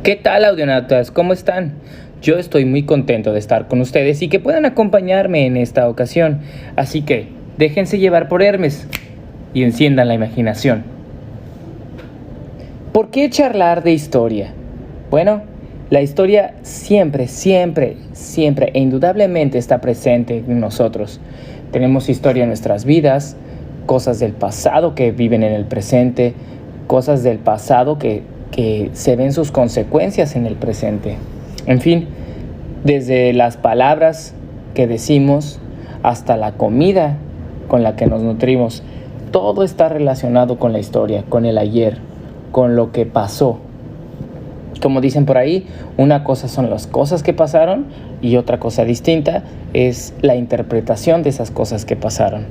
¿Qué tal, audionautas? ¿Cómo están? Yo estoy muy contento de estar con ustedes y que puedan acompañarme en esta ocasión. Así que déjense llevar por Hermes y enciendan la imaginación. ¿Por qué charlar de historia? Bueno, la historia siempre e indudablemente está presente en nosotros. Tenemos historia en nuestras vidas, cosas del pasado que viven en el presente, cosas del pasado que se ven sus consecuencias en el presente. En fin, desde las palabras que decimos hasta la comida con la que nos nutrimos, todo está relacionado con la historia, con el ayer, con lo que pasó. Como dicen por ahí, una cosa son las cosas que pasaron y otra cosa distinta es la interpretación de esas cosas que pasaron.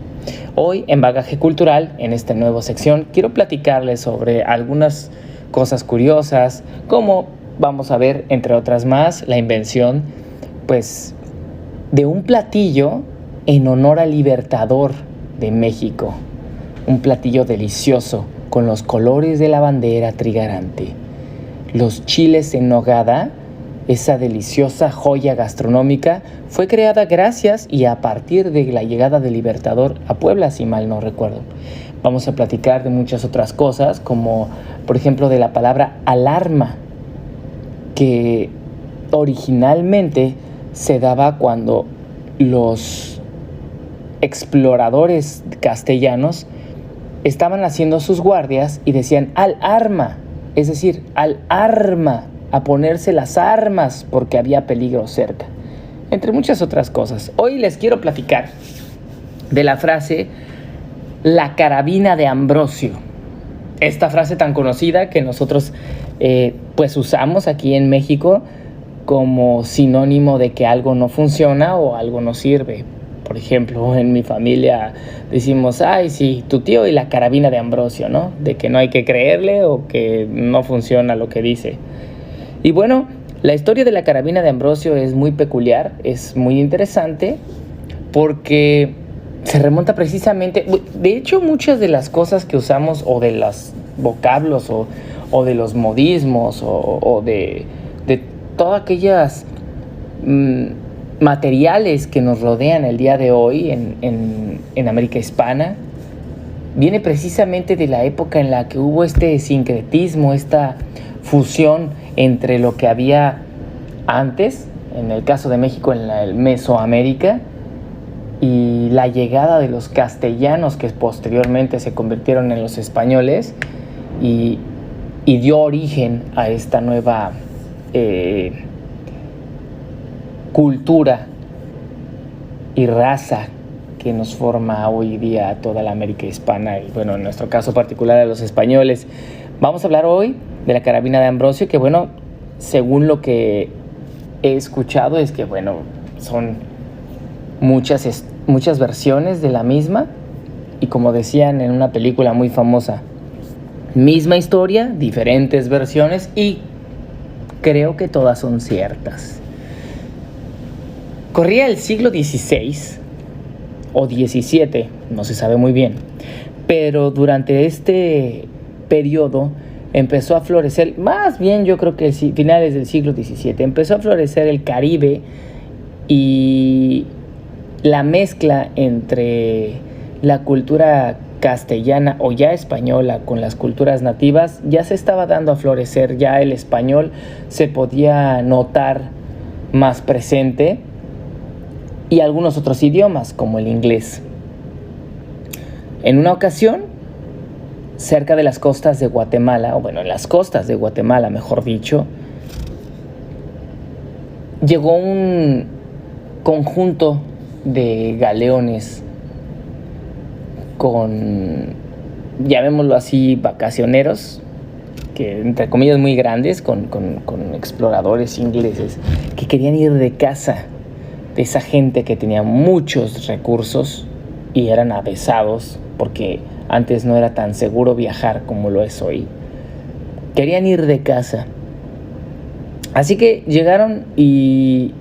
Hoy en Bagaje Cultural, en esta nueva sección, quiero platicarles sobre algunas cosas curiosas, como vamos a ver, entre otras más, la invención, de un platillo en honor al Libertador de México. Un platillo delicioso con los colores de la bandera trigarante. Los chiles en nogada, esa deliciosa joya gastronómica, fue creada gracias y a partir de la llegada del Libertador a Puebla, si mal no recuerdo. Vamos a platicar de muchas otras cosas, como por ejemplo de la palabra alarma, que originalmente se daba cuando los exploradores castellanos estaban haciendo sus guardias y decían al arma, es decir, al arma, a ponerse las armas porque había peligro cerca, entre muchas otras cosas. Hoy les quiero platicar de la frase la carabina de Ambrosio. Esta frase tan conocida que nosotros usamos aquí en México como sinónimo de que algo no funciona o algo no sirve. Por ejemplo, en mi familia decimos, ay, sí, tu tío y la carabina de Ambrosio, ¿no? De que no hay que creerle o que no funciona lo que dice. Y bueno, la historia de la carabina de Ambrosio es muy peculiar, es muy interesante, porque se remonta precisamente, de hecho, muchas de las cosas que usamos, o de los vocablos, o de los modismos, o de todas aquellas materiales que nos rodean el día de hoy en América Hispana, viene precisamente de la época en la que hubo este sincretismo, esta fusión entre lo que había antes, en el caso de México, en el Mesoamérica, y la llegada de los castellanos que posteriormente se convirtieron en los españoles y dio origen a esta nueva cultura y raza que nos forma hoy día toda la América Hispana y en nuestro caso particular a los españoles. Vamos a hablar hoy de la carabina de Ambrosio, que según lo que he escuchado es que son muchas versiones de la misma, y como decían en una película muy famosa, misma historia, diferentes versiones, y creo que todas son ciertas. Corría el siglo XVI o XVII, no se sabe muy bien, pero durante este periodo empezó a florecer, más bien yo creo que finales del siglo XVII, empezó a florecer el Caribe, y la mezcla entre la cultura castellana o ya española con las culturas nativas ya se estaba dando a florecer. Ya el español se podía notar más presente, y algunos otros idiomas como el inglés. En una ocasión, cerca de las costas de Guatemala, en las costas de Guatemala, mejor dicho, llegó un conjunto de galeones con, llamémoslo así, vacacioneros, que entre comillas muy grandes, con exploradores ingleses que querían ir de caza de esa gente que tenía muchos recursos y eran avesados, porque antes no era tan seguro viajar como lo es hoy. Querían ir de caza. Así que llegaron y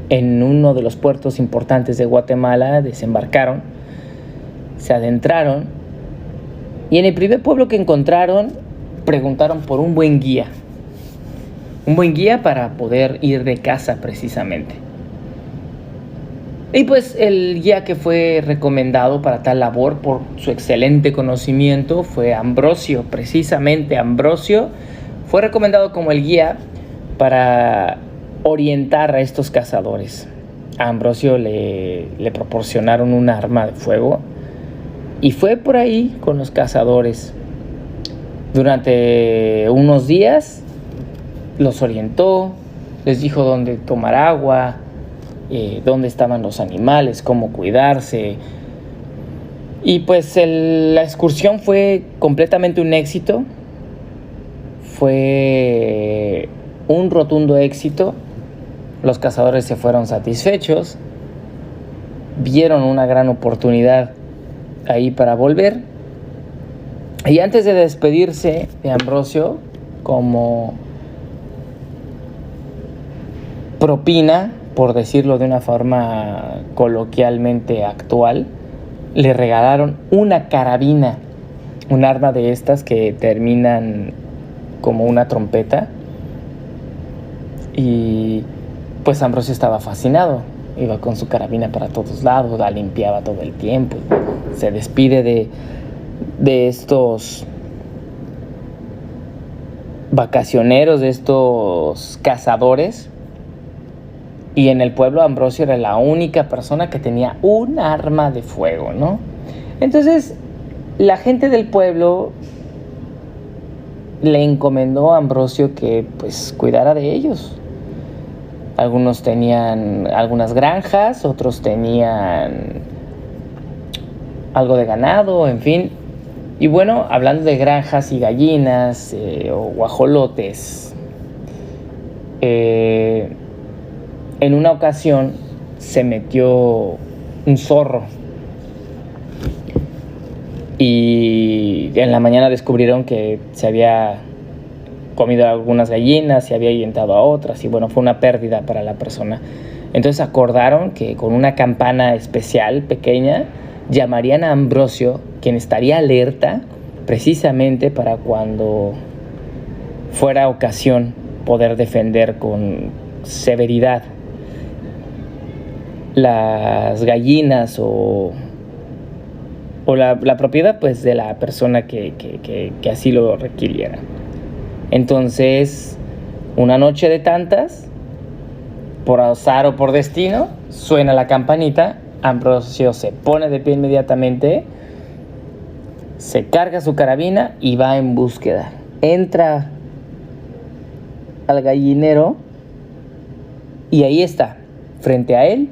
en uno de los puertos importantes de Guatemala desembarcaron, se adentraron, y en el primer pueblo que encontraron preguntaron por un buen guía. un buen guía para poder ir de caza precisamente. Y pues el guía que fue recomendado para tal labor por su excelente conocimiento fue Ambrosio. Precisamente Ambrosio fue recomendado como el guía para orientar a estos cazadores. A Ambrosio le proporcionaron un arma de fuego y fue por ahí con los cazadores. Durante unos días los orientó, les dijo dónde tomar agua, dónde estaban los animales, cómo cuidarse. Y pues la excursión fue completamente un éxito. Fue un rotundo éxito. Los cazadores se fueron satisfechos. Vieron una gran oportunidad ahí para volver. Y antes de despedirse de Ambrosio, como propina, por decirlo de una forma coloquialmente actual, le regalaron una carabina, un arma de estas que terminan como una trompeta. Y pues Ambrosio estaba fascinado, iba con su carabina para todos lados, la limpiaba todo el tiempo. Se despide de estos vacacioneros, de estos cazadores. Y en el pueblo Ambrosio era la única persona que tenía un arma de fuego, ¿no? Entonces, la gente del pueblo le encomendó a Ambrosio que pues cuidara de ellos. Algunos tenían algunas granjas, otros tenían algo de ganado, en fin. Y bueno, hablando de granjas y gallinas o guajolotes, en una ocasión se metió un zorro y en la mañana descubrieron que se había comido algunas gallinas, se había ahuyentado a otras y bueno, fue una pérdida para la persona. Entonces acordaron que con una campana especial pequeña llamarían a Ambrosio, quien estaría alerta precisamente para cuando fuera ocasión poder defender con severidad las gallinas o la propiedad pues de la persona que así lo requiriera. Entonces, una noche de tantas, por azar o por destino, suena la campanita. Ambrosio se pone de pie inmediatamente, se carga su carabina y va en búsqueda. Entra al gallinero y ahí está, frente a él,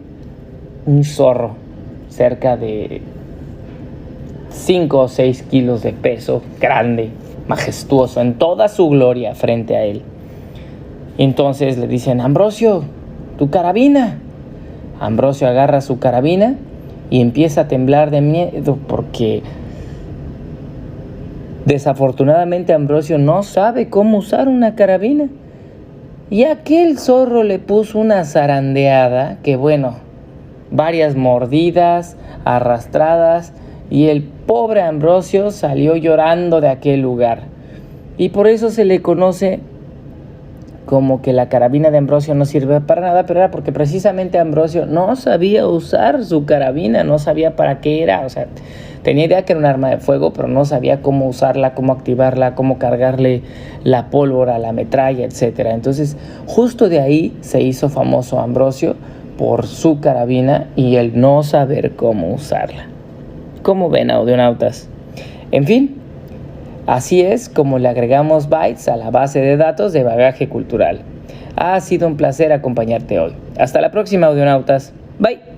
un zorro, cerca de 5 o 6 kilos de peso, grande, majestuoso, en toda su gloria frente a él. Entonces le dicen: Ambrosio, tu carabina. Ambrosio agarra su carabina y empieza a temblar de miedo porque desafortunadamente Ambrosio no sabe cómo usar una carabina. Y aquel zorro le puso una zarandeada que bueno, varias mordidas, arrastradas, y el pobre Ambrosio salió llorando de aquel lugar. Y por eso se le conoce como que la carabina de Ambrosio no sirve para nada, pero era porque precisamente Ambrosio no sabía usar su carabina, no sabía para qué era. O sea, tenía idea que era un arma de fuego, pero no sabía cómo usarla, cómo activarla, cómo cargarle la pólvora, la metralla, etc. Entonces, justo de ahí se hizo famoso Ambrosio por su carabina y el no saber cómo usarla. ¿Cómo ven, audionautas? En fin, así es como le agregamos bytes a la base de datos de Bagaje Cultural. Ha sido un placer acompañarte hoy. Hasta la próxima, audionautas. Bye.